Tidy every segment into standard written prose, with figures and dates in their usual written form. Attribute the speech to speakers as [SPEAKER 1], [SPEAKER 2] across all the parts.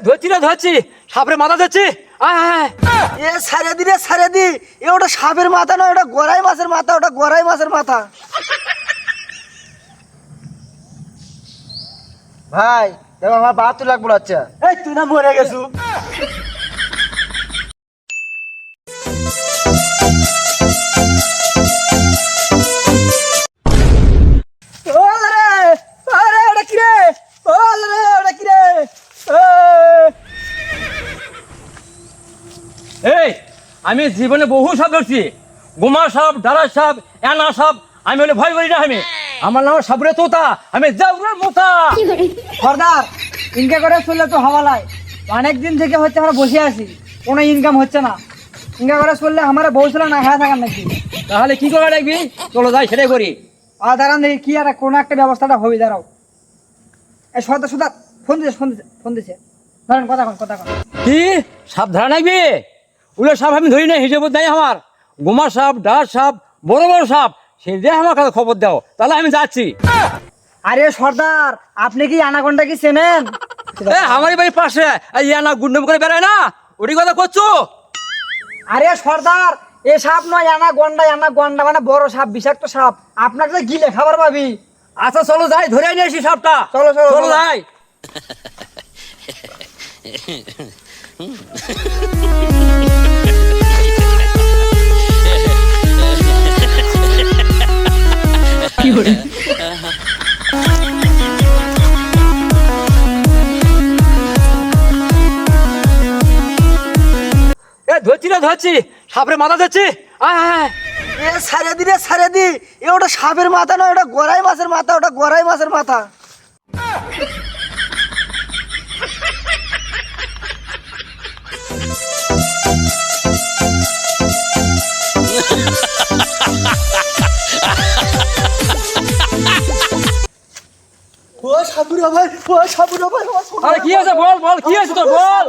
[SPEAKER 1] ধরছি না ধরছি, সাপরে মাথা ধরছি।
[SPEAKER 2] এ সারে দি রে সারে দি, এ ওটা সাপের মাথা না, ওটা গড়াই মাছের মাথা, ওটা গড়াই মাছের মাথা। ভাই দেখো আমার 72 লাখ বলাচ্ছে। এই তুই না মরে গেছু।
[SPEAKER 1] এই আমি জীবনে বহু সাপ ধরছি, গোমা সাপ, ডালা সাপ, এনা সাপ। আমি বলে ভয় করি না, আমি আমার নাম সাবরে তোতা, আমি জাউরের মোতা।
[SPEAKER 2] সর্দার ইনকা করে চললে তো হওয়ালাই, অনেকদিন থেকে হচ্ছে আমরা বসে আছি, কোনো ইনকাম হচ্ছে না। ইনকা করে চললে আমার বউ ছিল না খাওয়া থাকার নাকি।
[SPEAKER 1] তাহলে কি করে রাখবি? চলো যাই সেটাই করি।
[SPEAKER 2] আর দাঁড়ান দেখি কি আর কোনো একটা ব্যবস্থাটা হবে, দাঁড়াও। এই সর্দার সর্দার ফোন দিছে ধরেন, কথা কন।
[SPEAKER 1] কি সাপ ধরা নাকবি? ওগুলো সাপ আমি ধরি না, হিসেব নাই আমার। গোমা সাপ, ডাল সাপ, বড় বড় সাপ, সেই দিয়ে আমার কাছে খবর দাও, তাহলে আমি যাচ্ছি।
[SPEAKER 2] আরে সর্দার আপনি কি আনাকোন্ডা কি চেনেন?
[SPEAKER 1] আমারই বাড়ির পাশে ইয়ানা গুন্ডম করে বেড়ায় না, ওটি কথা করছো?
[SPEAKER 2] আরে সর্দার এ সাপ নয়, আনা গন্ডা মানে বড় সাপ, বিষাক্ত সাপ, আপনাকে তো গিলে খাবার পাবি।
[SPEAKER 1] আচ্ছা চলো যাই, ধরে নিয়ে আসি সাপটা। চলো যাই। ধরছি না ধরছি, সাপরে মাথা ধরছি।
[SPEAKER 2] এ সারে দি রে সারে দি, এ ওটা সাপের মাথা নয়, ওটা গড়াই মাছের মাথা, ওটা গড়াই মাছের মাথা। ও সাপুরা ভাই, ও সাপুরা ভাই,
[SPEAKER 1] আরে কি হয়েছে বল, বল কি হয়েছে তোর, বল।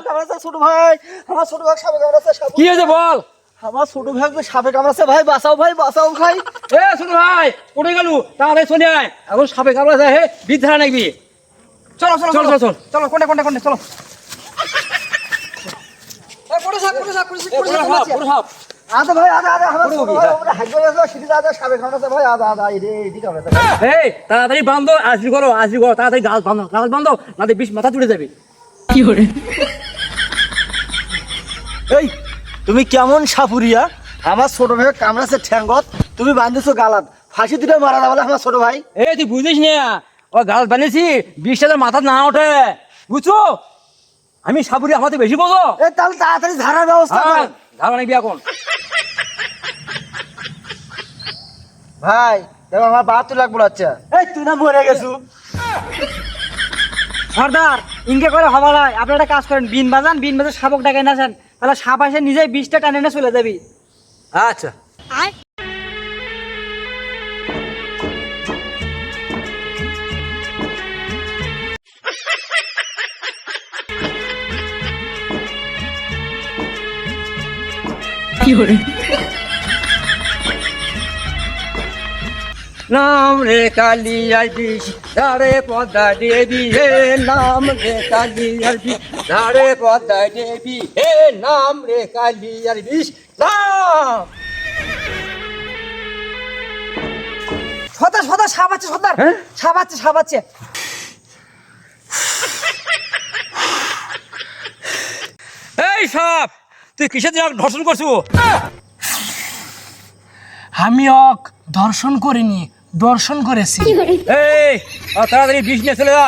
[SPEAKER 2] ছোট ভাই, আমার ছোট ভাই সাপে কামড়াচ্ছে।
[SPEAKER 1] কি হয়েছে বল।
[SPEAKER 2] আমার ছোট ভাই সাপে কামড়াচ্ছে, ভাই বাঁচাও ভাই বাঁচাও ভাই।
[SPEAKER 1] এ ছোট ভাই কোথায় গেল? তাড়াতাড়ি চলে আয়, এখন সাপে কামড়া যায়। হে বিদ্যা নাকবি।
[SPEAKER 2] চলো
[SPEAKER 1] চল চল চল
[SPEAKER 2] চলো, কোনটা চলো। আদা ভাই আদা আমার ছোট ভাই আমরা হাইজে গেছে, সিটি দাদা সাপে কামড়াচ্ছে ভাই, আদা এই কামড়াচ্ছে।
[SPEAKER 1] এই তাড়াতাড়ি বান্ধো, আসবি করো তাড়াতাড়ি গাছ বান্ধো, না তো বিষ মাথা তুলে যাবে।
[SPEAKER 2] কি করে? এই তুমি কেমন সাপুরিয়া? আমার ছোট ভাই কামড়াচ্ছে ঠ্যাঙ্গত, তুমি বাঁধিছো গালাত, ফাঁসি দিলে মারা যাবে আমার ছোট ভাই।
[SPEAKER 1] এই তুই বুঝিস না, ও গাছ বানিয়েছি, বিষটা মাথা না ওঠে, বুঝছো? আমি সাপুরি আমাদের বেশি বোঝো।
[SPEAKER 2] এই তাহলে তাড়াতাড়ি ধারার ব্যবস্থা কর।
[SPEAKER 1] ধারা নাকবি এখন।
[SPEAKER 2] ভাই দেখো আমার 72 লাখ বলাচ্ছে। এই তুই না মরে গেছু। সর্দার ইনকে করে হবালাই, আপনি একটা কাজ করেন, বিন বাজে শাবক ডাকাই নাছেন, তাহলে সাপ এসে নিজেই বিষটা টানে না চলে যাবি।
[SPEAKER 1] আচ্ছা
[SPEAKER 2] কি করে?
[SPEAKER 1] নাম রে কালিয়ার বিষ ধারে পদ্মা দেবী, হে নাম রে কালিয়ার বিষ ধারে পদ্মা দেবী, হে নাম রে কালিয়ার বিষ নাম।
[SPEAKER 2] সদা সাপ আছে সর্দার, সাপ আছে।
[SPEAKER 1] এই সাপ তুই কিসের জন্য ধর্ষণ করছো?
[SPEAKER 2] আমি দর্শন করিনি, দর্শন করেছি।
[SPEAKER 1] এই তাড়াতাড়ি বিষ নিয়ে চলে যা।